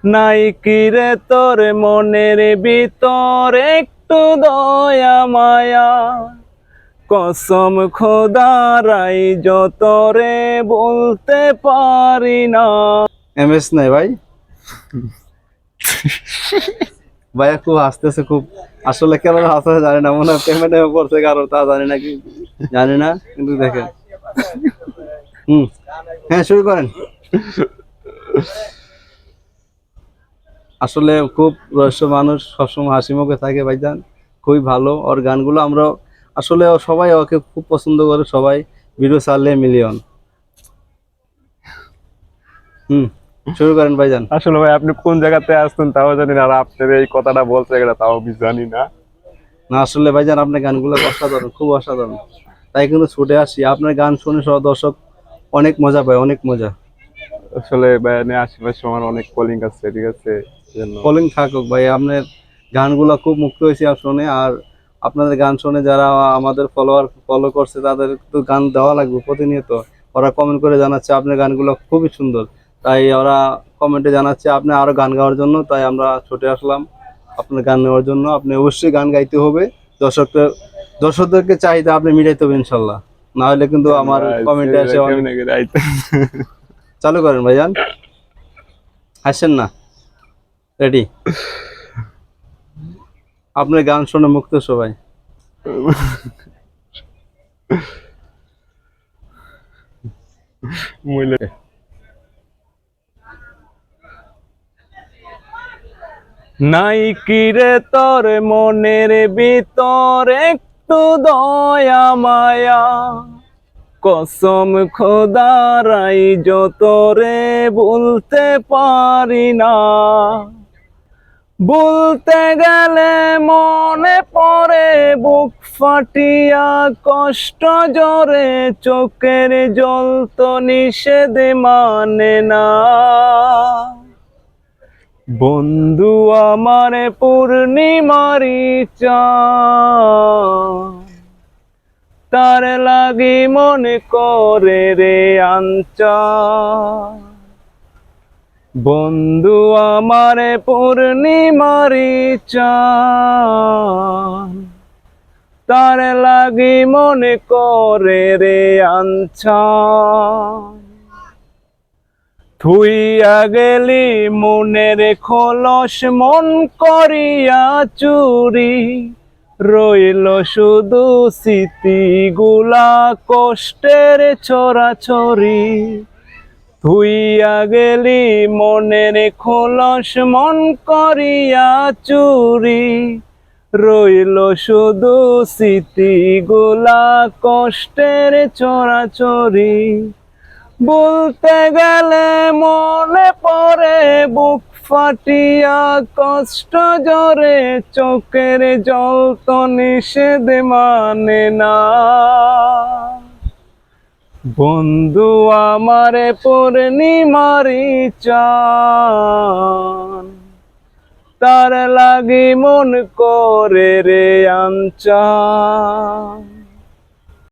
নাই কি রে তোর মনের ভিতর একটু দয়া মায়া, কসম খোদারাই যত রে বলতে পারি না। এমএস নাই ভাই, ভাইয়া খুব হাসতেছে খুব। আসলে কেন হাসতে জানি না, মনে হয় পেমেন্ট করছে কারো, তা জানি না, কি জানি না, কিন্তু দেখেন। হ্যাঁ, শুরু করেন। আসলে খুব রহস্য মানুষ, সবসময় হাসি মুখে থাকে ভাইজান, খুবই ভালো। ওর গানগুলো আমরা আসলে সবাই ওকে খুব পছন্দ করে, সবাই ভিডিও ছাড়লে মিলিয়ন। শুরু করেন ভাইজান। আসলে ভাই আপনি কোন জায়গাতে আসছেন তাও জানি না, আর আপনার এই কথাটা বলছে এটা তাও আমি জানি না। না আসলে ভাইজান আপনার গানগুলো অসাধারণ, খুব অসাধারণ, তাই কিন্তু ছুটে আসি। আপনার গান শুনে সব দর্শক অনেক মজা পায়, অনেক মজা। আসলে ভাই আশেপাশে আমার অনেক কলিং আছে, ঠিক আছে, জন্য কলিং থাকুক ভাই, আপনার গানগুলো খুব মুক্ত হয়েছে শুনে। আর আপনাদের গান শুনে যারা আমাদের ফলো করছে তাদের তো গান দেওয়া লাগবে প্রতিনিয়ত। ওরা কমেন্ট করে জানাচ্ছে আপনার গানগুলো খুবই সুন্দর, তাই ওরা কমেন্টে জানাচ্ছে আপনি আরো গান গাওয়ার জন্য, তাই আমরা ছুটে আসলাম আপনার গান নেওয়ার জন্য। আপনি অবশ্যই গান গাইতে হবে, দর্শকদেরকে চাহিদা আপনি মিটাইতে হবে ইনশাল্লাহ, না হলে কিন্তু আমার কমেন্টে এসে অনেক। চালু করেন ভাইজান, হাসেন না। রেডি? আপনার গান শুনে মুক্ত সবাই। নাই কি রে তোর মনের ভিতর একটু দয়া মায়া, কসম খোদারাই যত রে বলতে পারি না। বলতে গেলে মনে পড়ে বুক ফাটিয়া, কষ্ট জরে চোখের জল তো নিষেধ মানে না। বন্ধু আমার পূর্ণিমারি চাঁদ, তার লাগি মনে করে রে আঞ্চান। বন্ধু আমার পূর্ণিমারি চাঁদ, তার লাগি মনে করে রে আঞ্চান। থুইয়া গেলি মনের খোলস মন করিয়া চুরি, রইল শুধু স্মৃতিগুলা কষ্টের ছড়াছড়ি। থুইয়া গেলি মনের খোলস মন করিয়া চুরি, রইল শুধু স্মৃতিগুলা কষ্টের ছড়াছড়ি। বলতে গেলে মনে পড়ে বুক ফাটিয়া, কষ্ট জরে চোখের জল তো নিষেধ মানে না। বন্ধু আমার পূর্ণিমারি চাঁদ, তার লাগি মন করে রে আঞ্চান।